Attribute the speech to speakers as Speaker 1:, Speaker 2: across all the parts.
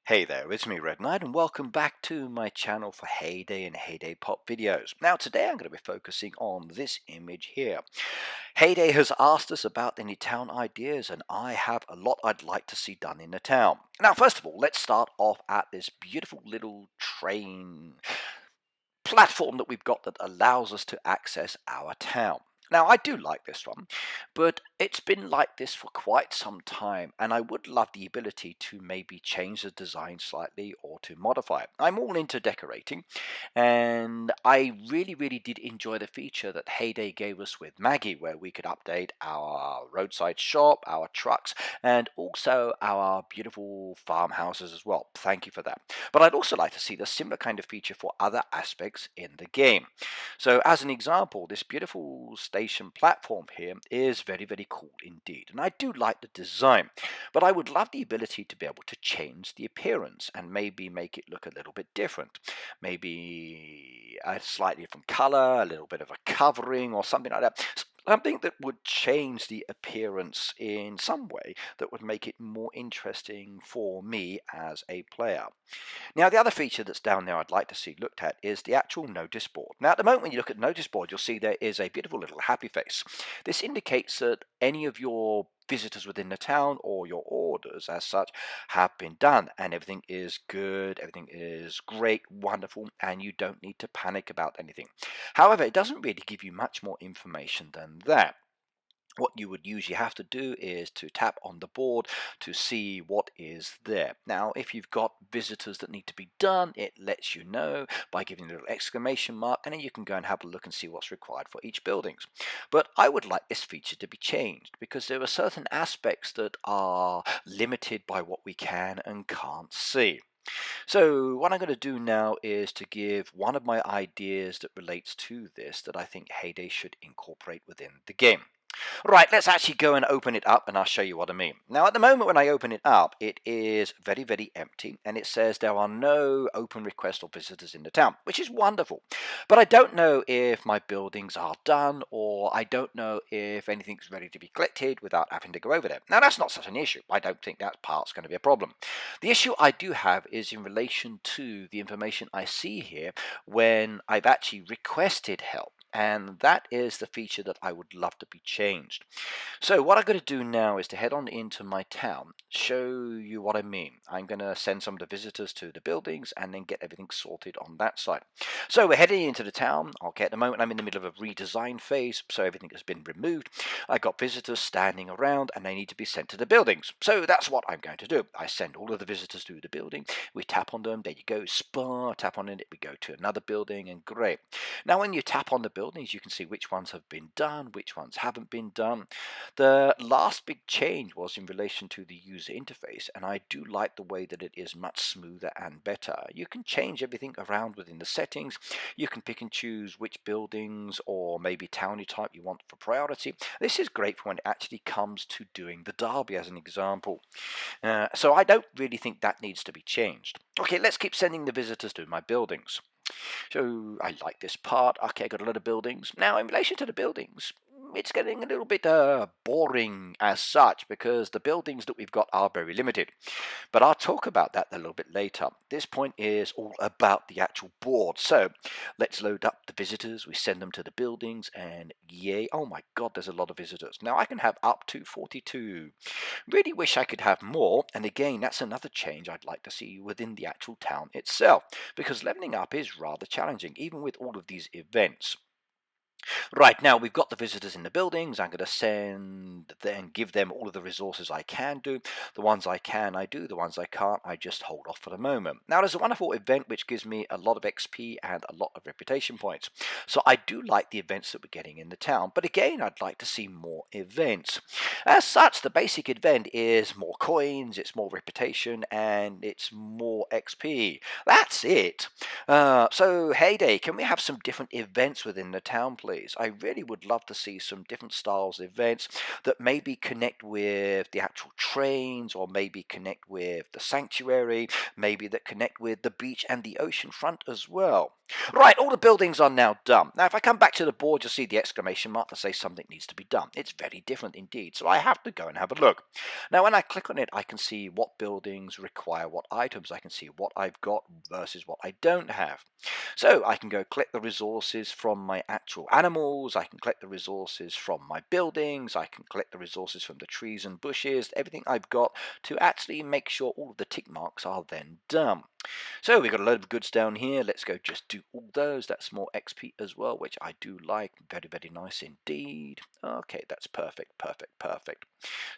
Speaker 1: Hey there, it's me Red Knight and welcome back to my channel for Hayday and Hayday Pop videos. Now today I'm going to be focusing on this image here. Hayday has asked us about any town ideas and I have a lot I'd like to see done in the town. Now first of all, let's start off at this beautiful little train platform that we've got that allows us to access our town. Now, I do like this one, but it's been like this for quite some time, and I would love the ability to maybe change the design slightly or to modify it. I'm all into decorating, and I really did enjoy the feature that Hayday gave us with Maggie, where we could update our roadside shop, our trucks, and also our beautiful farmhouses as well. Thank you for that. But I'd also like to see the similar kind of feature for other aspects in the game. So as an example, this beautiful station platform here is very cool indeed. And I do like the design, but I would love the ability to be able to change the appearance and maybe make it look a little bit different. Maybe a slightly different color, a little bit of a covering or something like that. Something that would change the appearance in some way that would make it more interesting for me as a player. Now, the other feature that's down there I'd like to see looked at is the actual notice board. Now, at the moment when you look at the notice board, you'll see there is a beautiful little happy face. This indicates that any of your visitors within the town or your orders as such have been done and everything is good, everything is great, wonderful, and you don't need to panic about anything. However, it doesn't really give you much more information than that. What you would usually have to do is to tap on the board to see what is there. Now, if you've got visitors that need to be done, it lets you know by giving a little exclamation mark, and then you can go and have a look and see what's required for each buildings. But I would like this feature to be changed because there are certain aspects that are limited by what we can and can't see. So what I'm going to do now is to give one of my ideas that relates to this that I think Hayday should incorporate within the game. Right, let's actually go and open it up and I'll show you what I mean. Now at the moment when I open it up, it is very empty and it says there are no open requests or visitors in the town, which is wonderful. But I don't know if my buildings are done or I don't know if anything's ready to be collected without having to go over there. Now that's not such an issue. I don't think that part's going to be a problem. The issue I do have is in relation to the information I see here when I've actually requested help. And that is the feature that I would love to be changed. So what I'm going to do now is to head on into my town, show you what I mean. I'm going to send some of the visitors to the buildings and then get everything sorted on that side. So we're heading into the town. Okay, at the moment I'm in the middle of a redesign phase, so everything has been removed. I got visitors standing around and they need to be sent to the buildings. So that's what I'm going to do. I send all of the visitors to the building. We tap on them. There you go. Spa. Tap on it. We go to another building and great. Now when you tap on the buildings, you can see which ones have been done, which ones haven't been done. The last big change was in relation to the user interface, and I do like the way that it is much smoother and better. You can change everything around within the settings. You can pick and choose which buildings or maybe towny type you want for priority. This is great for when it actually comes to doing the derby as an example. So I don't really think that needs to be changed. Okay, let's keep sending the visitors to my buildings. So I like this part. Okay, I got a lot of buildings. Now, in relation to the buildings, it's getting a little bit boring as such because the buildings that we've got are very limited. But I'll talk about that a little bit later. This point is all about the actual board. So let's load up the visitors. We send them to the buildings and yay. Oh my God, there's a lot of visitors. Now I can have up to 42. Really wish I could have more, and again that's another change I'd like to see within the actual town itself, because leveling up is rather challenging even with all of these events. Right, now we've got the visitors in the buildings. I'm going to send then give them all of the resources I can do. The ones I can, I do. The ones I can't, I just hold off for the moment. Now there's a wonderful event which gives me a lot of XP and a lot of reputation points. So I do like the events that we're getting in the town. But again, I'd like to see more events. As such, the basic event is more coins, it's more reputation, and it's more XP. That's it. So Heyday, can we have some different events within the town, please? please. I really would love to see some different styles of events that maybe connect with the actual trains, or maybe connect with the sanctuary, maybe that connect with the beach and the ocean front as well. Right, all the buildings are now done. Now, if I come back to the board, you'll see the exclamation mark to say something needs to be done. It's very different indeed, so I have to go and have a look. Now, when I click on it, I can see what buildings require what items. I can see what I've got versus what I don't have. So I can go collect the resources from my actual animals, I can collect the resources from my buildings, I can collect the resources from the trees and bushes, everything I've got to actually make sure all of the tick marks are then done. So we've got a load of goods down here. Let's go just do all those. That's more XP as well, which I do like. Very, very nice indeed. Okay, that's perfect, perfect, perfect.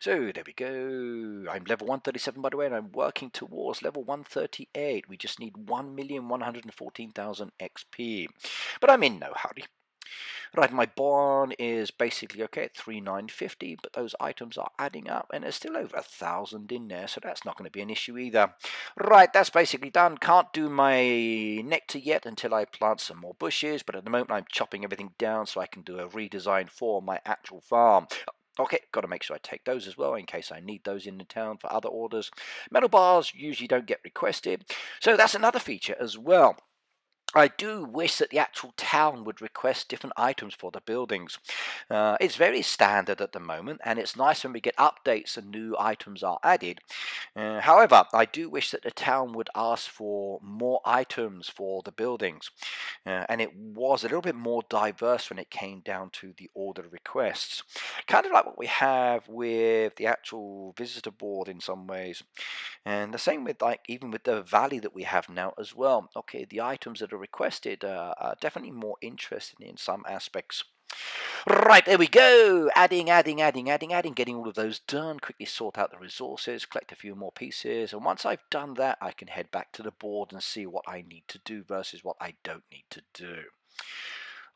Speaker 1: So there we go. I'm level 137 by the way, and I'm working towards level 138. We just need 1,114,000 XP. But I'm in no hurry. Right, my barn is basically okay at 3,950, but those items are adding up, and there's still over 1,000 in there, so that's not going to be an issue either. Right, that's basically done. Can't do my nectar yet until I plant some more bushes, but at the moment I'm chopping everything down so I can do a redesign for my actual farm. Okay, got to make sure I take those as well in case I need those in the town for other orders. Metal bars usually don't get requested, so that's another feature as well. I do wish that the actual town would request different items for the buildings. It's very standard at the moment, and it's nice when we get updates and new items are added. However, I do wish that the town would ask for more items for the buildings, and it was a little bit more diverse when it came down to the order requests. Kind of like what we have with the actual visitor board in some ways. And the same with like even with the valley that we have now as well. Okay, the items that are requested are definitely more interesting in some aspects. Right, there we go. Adding, getting all of those done. Quickly sort out the resources, collect a few more pieces. And once I've done that, I can head back to the board and see what I need to do versus what I don't need to do.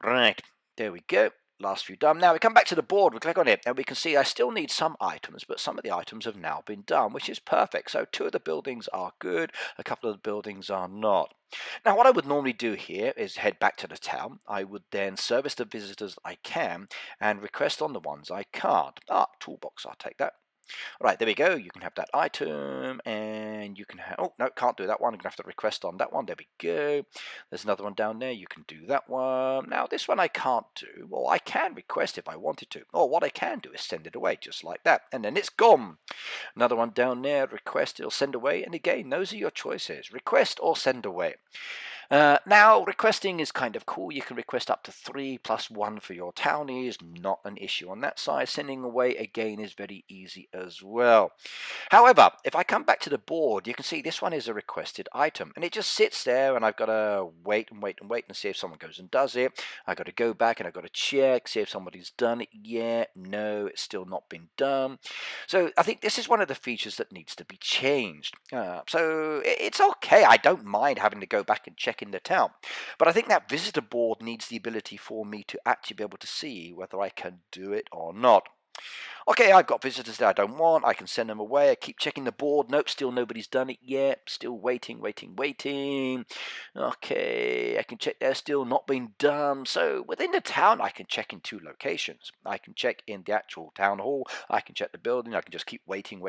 Speaker 1: Right, there we go. Last few done. Now we come back to the board, we click on it, and we can see I still need some items, but some of the items have now been done, which is perfect. So 2 of the buildings are good, a couple of the buildings are not. Now what I would normally do here is head back to the town. I would then service the visitors I can and request on the ones I can't. Toolbox, I'll take that. Right, there we go. You can have that item, and you can have... Oh, no, can't do that one. I'm going to have to request on that one. There we go. There's another one down there. You can do that one. Now, this one I can't do. Well, I can request if I wanted to. Or what I can do is send it away, just like that. And then it's gone. Another one down there. Request, it'll send away. And again, those are your choices. Request or send away. Now, requesting is kind of cool. You can request up to 3 plus 1 for your townies. Not an issue on that side. Sending away, again, is very easy as well. However, if I come back to the board, you can see this one is a requested item. And it just sits there, and I've got to wait and see if someone goes and does it. I've got to go back, and I've got to check, see if somebody's done it yet. No, it's still not been done. So I think this is one of the features that needs to be changed. So it's okay. I don't mind having to go back and check in the town. But I think that visitor board needs the ability for me to actually be able to see whether I can do it or not. Okay, I've got visitors that I don't want. I can send them away. I keep checking the board. Nope, still nobody's done it yet. Still waiting. Okay, I can check they're still not been done. So within the town, I can check in 2 locations. I can check in the actual town hall. I can check the building. I can just keep waiting.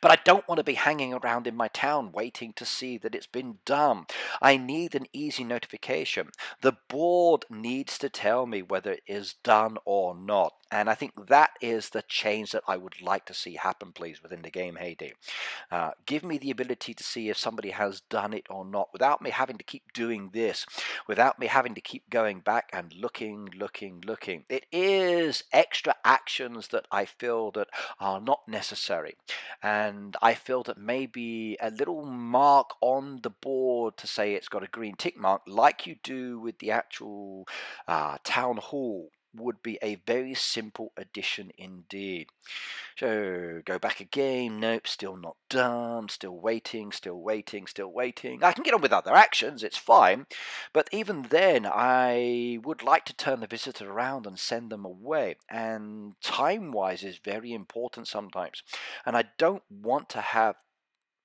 Speaker 1: But I don't want to be hanging around in my town waiting to see that it's been done. I need an easy notification. The board needs to tell me whether it is done or not. And I think that is the change that I would like to see happen, please, within the game Hayday. Give me the ability to see if somebody has done it or not without me having to keep doing this, without me having to keep going back and looking. It is extra actions that I feel that are not necessary. And I feel that maybe a little mark on the board to say it's got a green tick mark, like you do with the actual town hall, would be a very simple addition indeed. So go back again. Nope, still not done. Still waiting. I can get on with other actions, it's fine. But even then, I would like to turn the visitor around and send them away. And time-wise is very important sometimes. And I don't want to have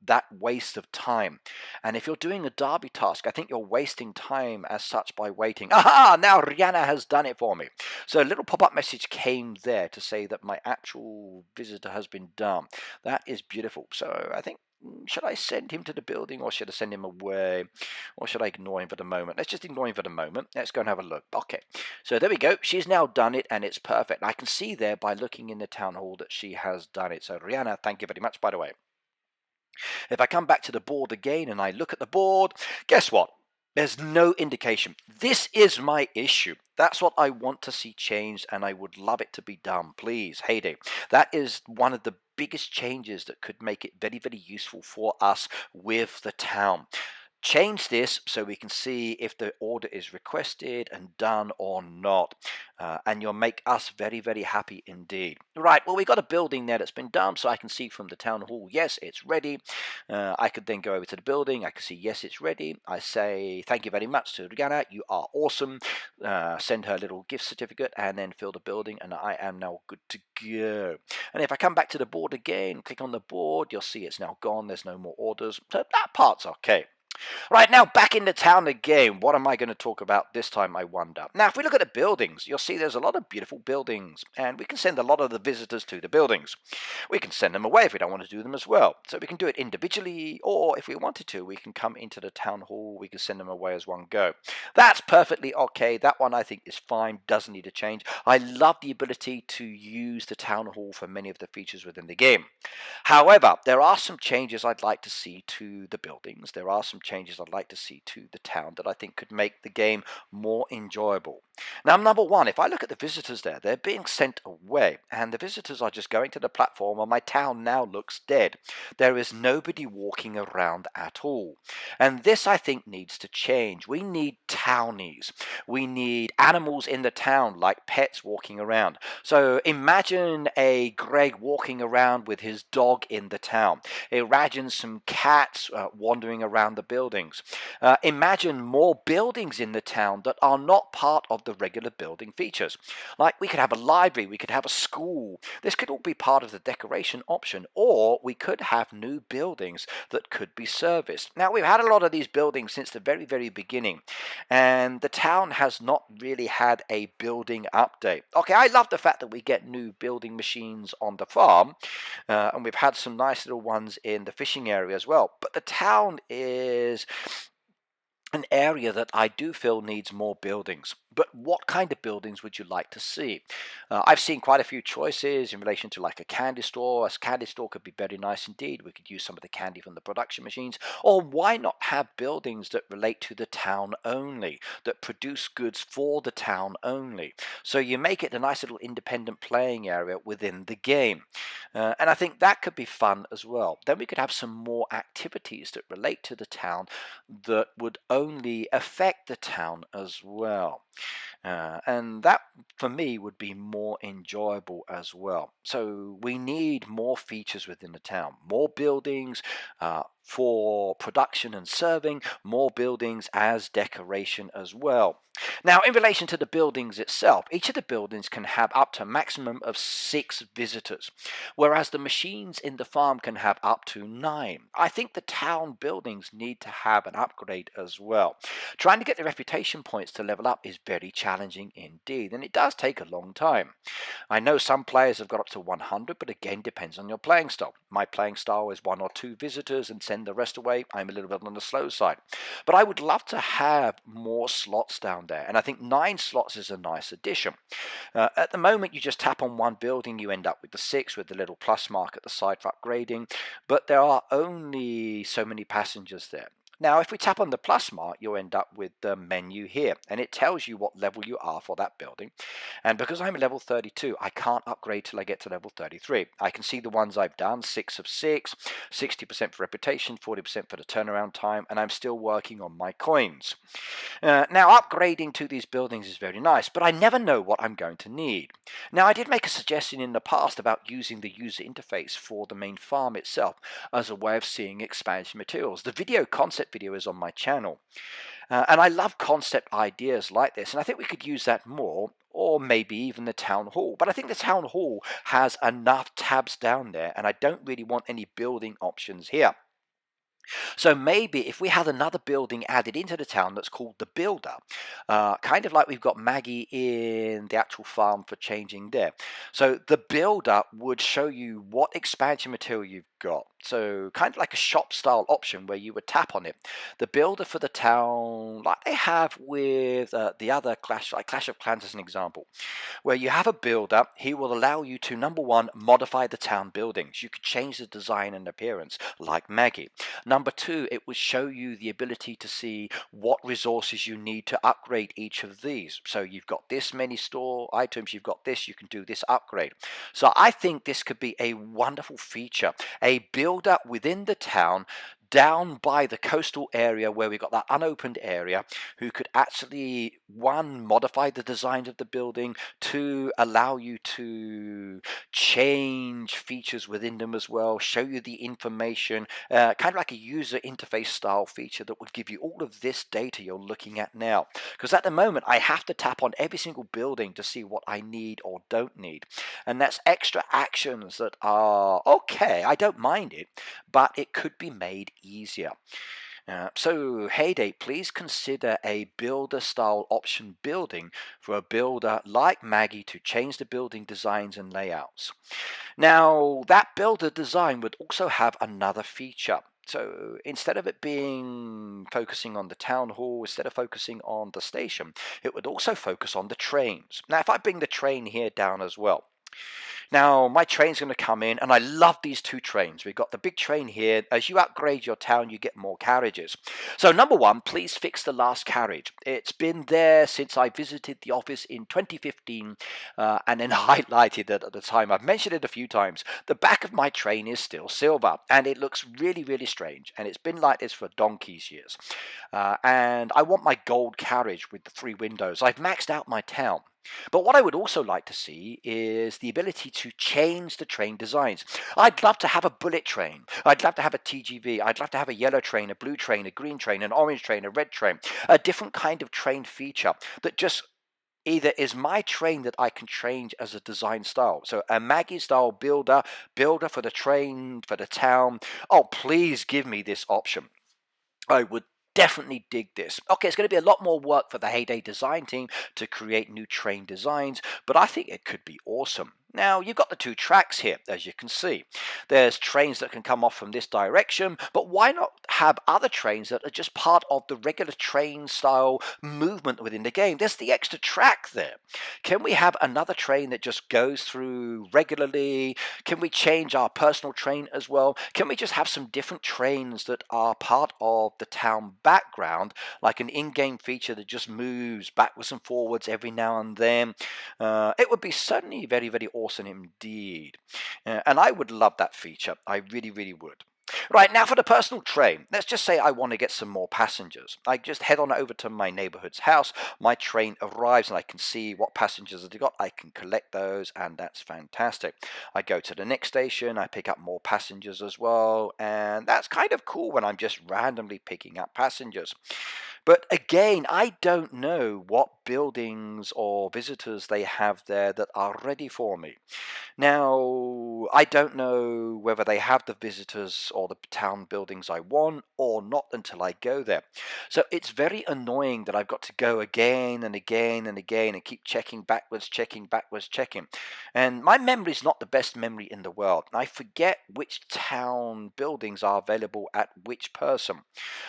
Speaker 1: that waste of time. And if you're doing a derby task, I think you're wasting time as such by waiting. Aha! Now Rihanna has done it for me. So a little pop-up message came there to say that my actual visitor has been done. That is beautiful. So I think, should I send him to the building, or should I send him away, or should I ignore him for the moment? Let's just ignore him for the moment. Let's go and have a look. Okay, so there we go. She's now done it, and it's perfect. I can see there by looking in the town hall that she has done it. So Rihanna, thank you very much, by the way. If I come back to the board again and I look at the board, guess what? There's no indication. This is my issue. That's what I want to see changed, and I would love it to be done. Please, Hayday. That is one of the biggest changes that could make it very, very useful for us with the town. Change this so we can see if the order is requested and done or not. And you'll make us very, very happy indeed. Right, well, we got a building there that's been done, so I can see from the town hall, yes, it's ready. I could then go over to the building. I can see, yes, it's ready. I say, thank you very much to Rihanna. You are awesome. Send her a little gift certificate and then fill the building, and I am now good to go. And if I come back to the board again, click on the board, you'll see it's now gone. There's no more orders. So that part's okay. Right, now back in the town again. What am I going to talk about this time, I wonder? Now, if we look at the buildings, you'll see there's a lot of beautiful buildings, and we can send a lot of the visitors to the buildings. We can send them away if we don't want to do them as well. So we can do it individually, or if we wanted to, we can come into the town hall, we can send them away as one go. That's perfectly okay. That one I think is fine, doesn't need to change. I love the ability to use the town hall for many of the features within the game. However, there are some changes I'd like to see to the buildings. There are some changes I'd like to see to the town that I think could make the game more enjoyable. Now, number one, if I look at the visitors there, they're being sent away, and the visitors are just going to the platform, and my town now looks dead. There is nobody walking around at all. And this, I think, needs to change. We need townies. We need animals in the town, like pets walking around. So imagine a Greg walking around with his dog in the town. Imagine some cats wandering around the buildings. Imagine more buildings in the town that are not part of the regular building features. Like, we could have a library, we could have a school. This could all be part of the decoration option, or we could have new buildings that could be serviced. Now, we've had a lot of these buildings since the very, very beginning, and the town has not really had a building update. Okay, I love the fact that we get new building machines on the farm, and we've had some nice little ones in the fishing area as well, but the town is an area that I do feel needs more buildings. But what kind of buildings would you like to see? I've seen quite a few choices in relation to, like, a candy store. A candy store could be very nice indeed. We could use some of the candy from the production machines. Or why not have buildings that relate to the town only, that produce goods for the town only? So you make it a nice little independent playing area within the game. And I think that could be fun as well. Then we could have some more activities that relate to the town that would only affect the town as well. And that, for me, would be more enjoyable as well. So we need more features within the town, more buildings for production and serving, more buildings as decoration as well. Now, in relation to the buildings itself, each of the buildings can have up to a maximum of 6 visitors, whereas the machines in the farm can have up to 9. I think the town buildings need to have an upgrade as well. Trying to get the reputation points to level up is very challenging indeed, and it does take a long time. I know some players have got up to 100, but again, depends on your playing style. My playing style is 1 or 2 visitors and send the rest away. I'm a little bit on the slow side. But I would love to have more slots down there, and I think 9 slots is a nice addition. At the moment, you just tap on one building, you end up with the 6 with the little plus mark at the side for upgrading, but there are only so many passengers there. Now, if we tap on the plus mark, you'll end up with the menu here, and it tells you what level you are for that building. And because I'm level 32, I can't upgrade till I get to level 33. I can see the ones I've done, 6 of 6, 60% for reputation, 40% for the turnaround time, and I'm still working on my coins. Now, upgrading to these buildings is very nice, but I never know what I'm going to need. Now, I did make a suggestion in the past about using the user interface for the main farm itself as a way of seeing expansion materials. The concept video is on my channel. And I love concept ideas like this, and I think we could use that more, or maybe even the town hall. But I think the town hall has enough tabs down there, and I don't really want any building options here. So maybe if we had another building added into the town that's called the Builder, kind of like we've got Maggie in the actual farm for changing there. So the Builder would show you what expansion material you've got. So kind of like a shop style option where you would tap on it. The Builder for the town, like they have with the other Clash, like Clash of Clans as an example, where you have a builder. He will allow you to, number one, modify the town buildings. You could change the design and appearance like Maggie. Number two, it would show you the ability to see what resources you need to upgrade each of these. So you've got this many store items, you've got this, you can do this upgrade. So I think this could be a wonderful feature, a builder within the town down by the coastal area where we've got that unopened area, who could actually, one, modify the designs of the building, two, allow you to change features within them as well, show you the information, kind of like a user interface style feature that would give you all of this data you're looking at now. Because at the moment, I have to tap on every single building to see what I need or don't need. And that's extra actions that are okay, I don't mind it, but it could be made easier. So Hayday, please consider a builder style option building for a builder like Maggie to change the building designs and layouts. Now that builder design would also have another feature. So instead of it being focusing on the town hall, instead of focusing on the station, it would also focus on the trains. Now if I bring the train here down as well, now, my train's going to come in, and I love these two trains. We've got the big train here. As you upgrade your town, you get more carriages. So, number one, please fix the last carriage. It's been there since I visited the office in 2015, and then highlighted it at the time. I've mentioned it a few times. The back of my train is still silver, and it looks really, really strange. And it's been like this for donkey's years. And I want my gold carriage with the 3 windows. I've maxed out my town. But what I would also like to see is the ability to change the train designs. I'd love to have a bullet train. I'd love to have a TGV. I'd love to have a yellow train, a blue train, a green train, an orange train, a red train. A different kind of train feature that just either is my train that I can change as a design style. So a Maggie style builder for the train, for the town. Oh, please give me this option. I would definitely dig this. Okay, it's going to be a lot more work for the Hayday design team to create new train designs, but I think it could be awesome. Now, you've got the 2 tracks here, as you can see. There's trains that can come off from this direction, but why not have other trains that are just part of the regular train style movement within the game? There's the extra track there. Can we have another train that just goes through regularly? Can we change our personal train as well? Can we just have some different trains that are part of the town background, like an in-game feature that just moves backwards and forwards every now and then? It would be certainly very, very awesome indeed. And I would love that feature. I really, really would. Right, now for the personal train. Let's just say I want to get some more passengers. I just head on over to my neighborhood's house. My train arrives and I can see what passengers they've got. I can collect those, and that's fantastic. I go to the next station. I pick up more passengers as well. And that's kind of cool when I'm just randomly picking up passengers. But again, I don't know what buildings or visitors they have there that are ready for me. Now, I don't know whether they have the visitors or the town buildings I want or not until I go there. So it's very annoying that I've got to go again and again and again and keep checking backwards, checking backwards, checking. And my memory is not the best memory in the world. I forget which town buildings are available at which person.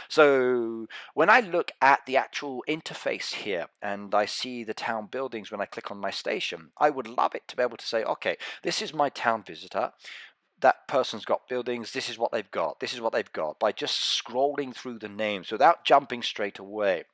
Speaker 1: So when I look at the actual interface here and I see the town buildings when I click on my station, I would love it to be able to say, okay, this is my town visitor. That person's got buildings. This is what they've got. This is what they've got, by just scrolling through the names without jumping straight away.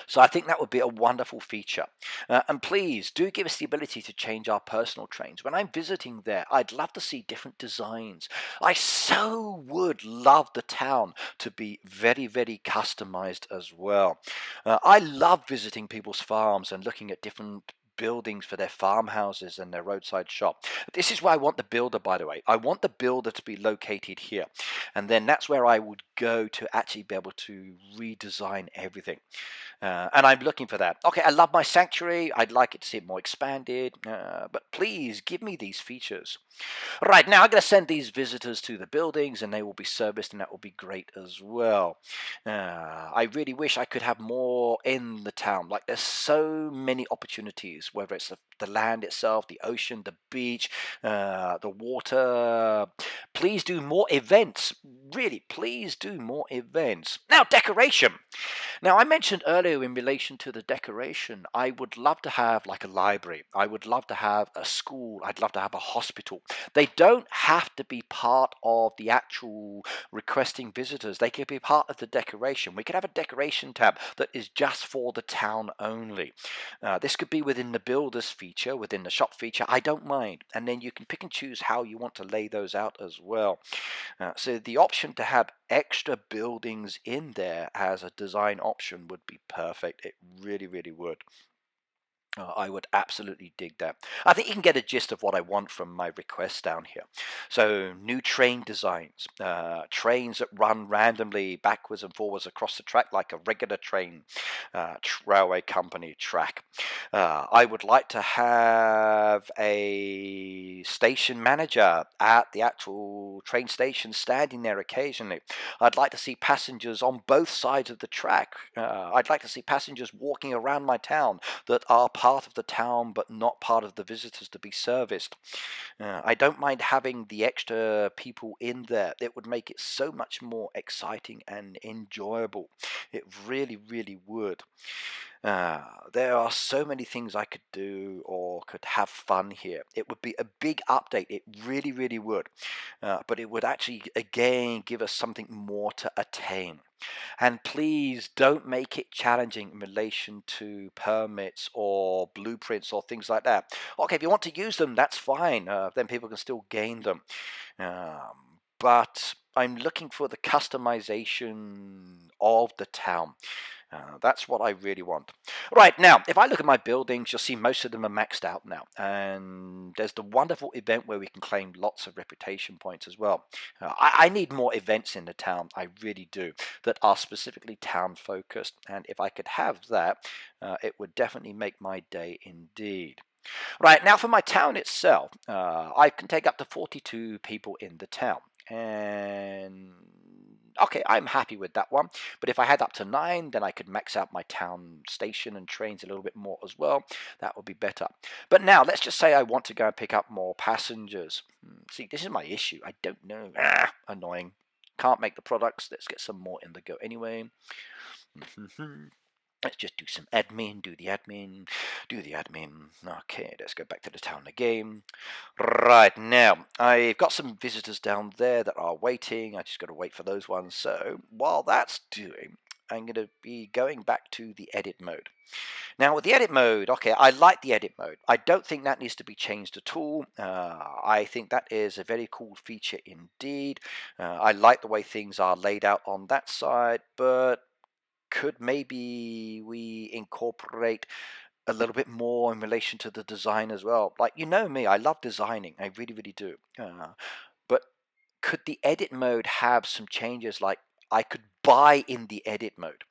Speaker 1: So I think that would be a wonderful feature. And please do give us the ability to change our personal trains. When I'm visiting there, I'd love to see different designs. I so would love the town to be very, very customized as well. I love visiting people's farms and looking at different buildings for their farmhouses and their roadside shop. This is where I want the builder, by the way. I want the builder to be located here. And then that's where I would go to actually be able to redesign everything. And I'm looking for that. Okay, I love my sanctuary. I'd like it to see it more expanded. But please give me these features. Right, now I'm going to send these visitors to the buildings and they will be serviced, and that will be great as well. I really wish I could have more in the town. Like, there's so many opportunities, whether it's the land itself, the ocean, the beach, the water. Please do more events. Really, please do more events. Now, decoration. Now, I mentioned earlier in relation to the decoration, I would love to have like a library. I would love to have a school. I'd love to have a hospital. They don't have to be part of the actual requesting visitors. They could be part of the decoration. We could have a decoration tab that is just for the town only. This could be within the builders feature, within the shop feature. I don't mind. And then you can pick and choose how you want to lay those out as well. So the option to have extra buildings in there as a design option would be perfect. It really, really would. I would absolutely dig that. I think you can get a gist of what I want from my requests down here. So, new train designs, trains that run randomly backwards and forwards across the track like a regular train, railway company track. I would like to have a station manager at the actual train station standing there occasionally. I'd like to see passengers on both sides of the track. I'd like to see passengers walking around my town that are part of the town but not part of the visitors to be serviced. I don't mind having the extra people in there. It would make it so much more exciting and enjoyable. It really, really would. There are so many things I could do or could have fun here. It would be a big update. It really, really would. But it would actually, again, give us something more to attain. And please don't make it challenging in relation to permits or blueprints or things like that. Okay, if you want to use them, that's fine. Then people can still gain them. But I'm looking for the customization of the town. That's what I really want. Right, now, if I look at my buildings, you'll see most of them are maxed out now. And there's the wonderful event where we can claim lots of reputation points as well. I need more events in the town, I really do, that are specifically town focused. And if I could have that, it would definitely make my day indeed. Right, now for my town itself, I can take up to 42 people in the town. And okay, I'm happy with that one. But if I had up to 9, then I could max out my town station and trains a little bit more as well. That would be better. But now, let's just say I want to go and pick up more passengers. See, this is my issue. I don't know. Annoying. Can't make the products. Let's get some more in the go anyway. Let's just do some admin, do the admin. Okay, let's go back to the town again. Right, now, I've got some visitors down there that are waiting. I just got to wait for those ones. So, while that's doing, I'm going to be going back to the edit mode. Now, with the edit mode, okay, I like the edit mode. I don't think that needs to be changed at all. I think that is a very cool feature indeed. I like the way things are laid out on that side, but could maybe we incorporate a little bit more in relation to the design as well? Like, you know me, I love designing. I really, really do. But could the edit mode have some changes, like I could buy in the edit mode?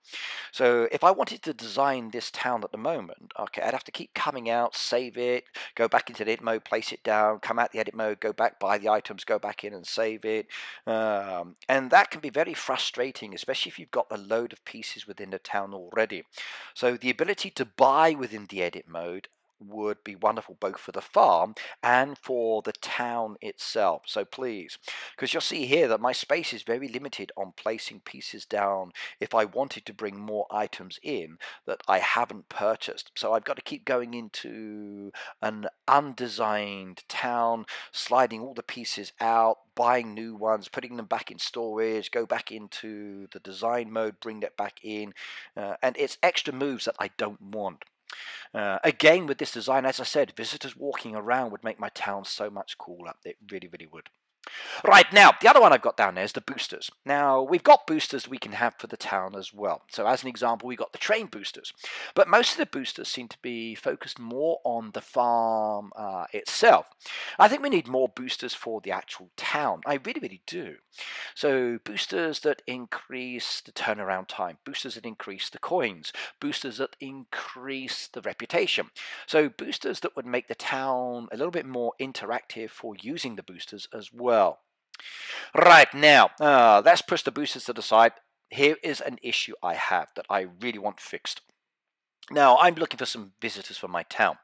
Speaker 1: So if I wanted to design this town at the moment, okay, I'd have to keep coming out, save it, go back into the edit mode, place it down, come out the edit mode, go back, buy the items, go back in and save it. And that can be very frustrating, especially if you've got a load of pieces within the town already. So the ability to buy within the edit mode would be wonderful both for the farm and for the town itself. So please, because you'll see here that my space is very limited on placing pieces down if I wanted to bring more items in that I haven't purchased. So I've got to keep going into an undesigned town, sliding all the pieces out, buying new ones, putting them back in storage, go back into the design mode, bring that back in, and it's extra moves that I don't want. Again, with this design, as I said, visitors walking around would make my town so much cooler. It really, really would. Right, now, the other one I've got down there is the boosters. Now, we've got boosters we can have for the town as well. So as an example, we've got the train boosters. But most of the boosters seem to be focused more on the farm itself. I think we need more boosters for the actual town. I really, really do. So boosters that increase the turnaround time, boosters that increase the coins, boosters that increase the reputation. So boosters that would make the town a little bit more interactive for using the boosters as well. Right now, let's push the boosters to the side. Here is an issue I have that I really want fixed. Now, I'm looking for some visitors for my town.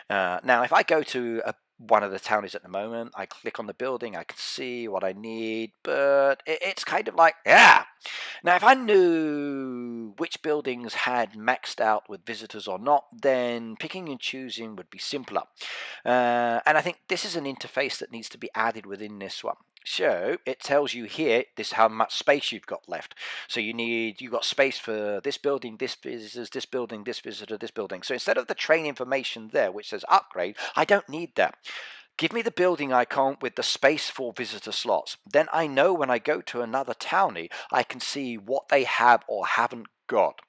Speaker 1: Now, if I go to one of the townies at the moment, I click on the building, I can see what I need, but it's kind of like, yeah. Now, if I knew which buildings had maxed out with visitors or not, then picking and choosing would be simpler. And I think this is an interface that needs to be added within this one. So it tells you here this how much space you've got left. So you've got space for this building, this visitors, this building, this visitor, this building. So instead of the train information there which says upgrade, I don't need that. Give me the building icon with the space for visitor slots. Then I know when I go to another townie, I can see what they have or haven't got.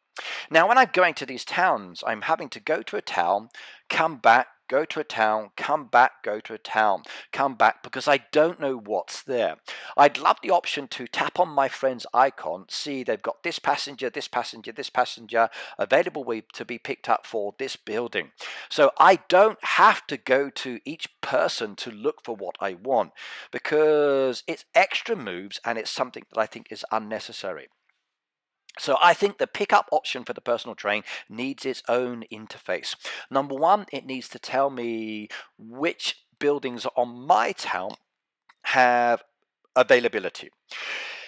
Speaker 1: Now, when I'm going to these towns, I'm having to go to a town, come back, go to a town, come back, go to a town, come back, because I don't know what's there. I'd love the option to tap on my friend's icon, see they've got this passenger, this passenger, this passenger available to be picked up for this building. So I don't have to go to each person to look for what I want, because it's extra moves and it's something that I think is unnecessary. So I think the pickup option for the personal train needs its own interface. Number one, it needs to tell me which buildings on my town have availability.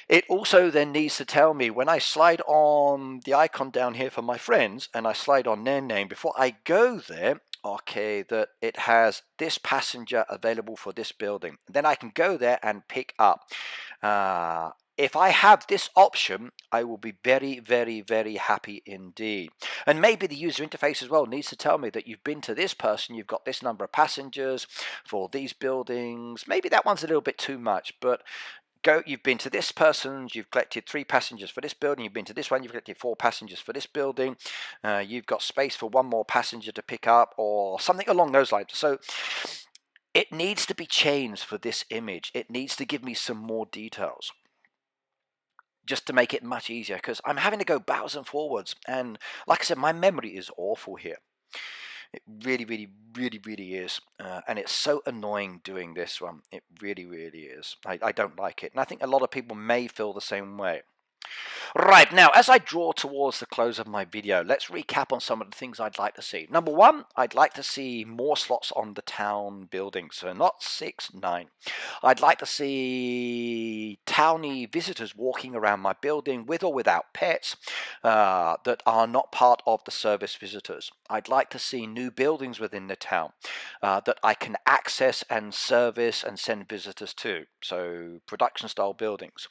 Speaker 1: It also then needs to tell me when I slide on the icon down here for my friends and I slide on their name before I go there, okay, that it has this passenger available for this building. Then I can go there and pick up. If I have this option, I will be very, very, very happy indeed. And maybe the user interface as well needs to tell me that you've been to this person, you've got this number of passengers for these buildings. Maybe that one's a little bit too much, but you've been to this person, you've collected 3 passengers for this building, you've been to this one, you've collected 4 passengers for this building, you've got space for 1 more passenger to pick up, or something along those lines. So it needs to be changed for this image. It needs to give me some more details just to make it much easier, because I'm having to go backwards and forwards, and like I said, my memory is awful here. It really, really, really, really is. And it's so annoying doing this one. It really, really is. I don't like it. And I think a lot of people may feel the same way. Right, now, as I draw towards the close of my video, let's recap on some of the things I'd like to see. Number one, I'd like to see more slots on the town building, so not 6, 9. I'd like to see townie visitors walking around my building with or without pets that are not part of the service visitors. I'd like to see new buildings within the town that I can access and service and send visitors to, so production style buildings.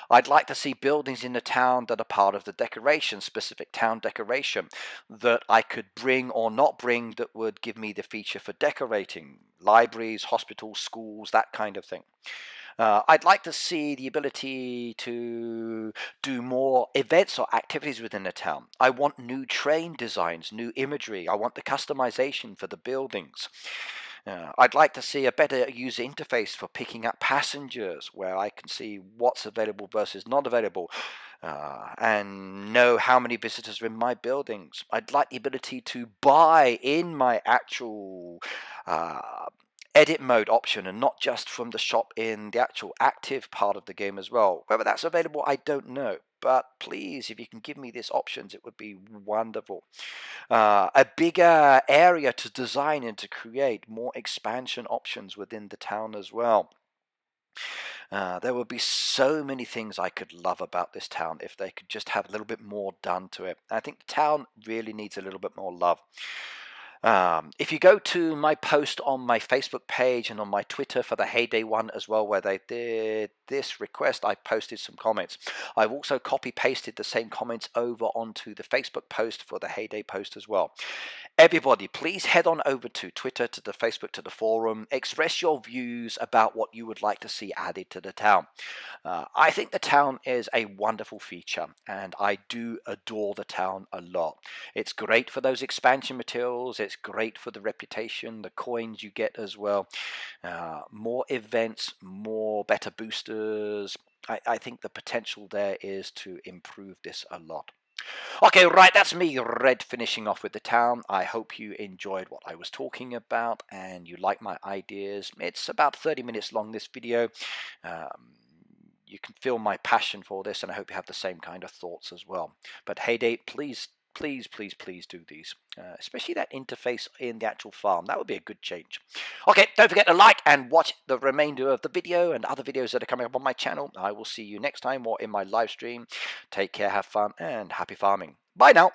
Speaker 1: I'd like to see buildings in the town that are part of the decoration, specific town decoration, that I could bring or not bring that would give me the feature for decorating. Libraries, hospitals, schools, that kind of thing. I'd like to see the ability to do more events or activities within the town. I want new train designs, new imagery. I want the customization for the buildings. I'd like to see a better user interface for picking up passengers, where I can see what's available versus not available, and know how many visitors are in my buildings. I'd like the ability to buy in my actual edit mode option, and not just from the shop in the actual active part of the game as well. Whether that's available, I don't know. But please, if you can give me these options, it would be wonderful. A bigger area to design and to create more expansion options within the town as well. There would be so many things I could love about this town if they could just have a little bit more done to it. I think the town really needs a little bit more love. If you go to my post on my Facebook page and on my Twitter for the Hayday one as well, where they did this request, I posted some comments. I've also copy pasted the same comments over onto the Facebook post for the Hayday post as well. Everybody, please head on over to Twitter, to the Facebook, to the forum. Express your views about what you would like to see added to the town. I think the town is a wonderful feature, and I do adore the town a lot. It's great for those expansion materials. It's great for the reputation, the coins you get as well. More events, more better boosters. I think the potential there is to improve this a lot. Okay, right, that's me, Red, finishing off with the town. I hope you enjoyed what I was talking about and you like my ideas. It's about 30 minutes long, this video. You can feel my passion for this, and I hope you have the same kind of thoughts as well. But Hayday, please, please, please, please do these, especially that interface in the actual farm. That would be a good change. Okay, don't forget to like and watch the remainder of the video and other videos that are coming up on my channel. I will see you next time or in my live stream. Take care, have fun, and happy farming. Bye now.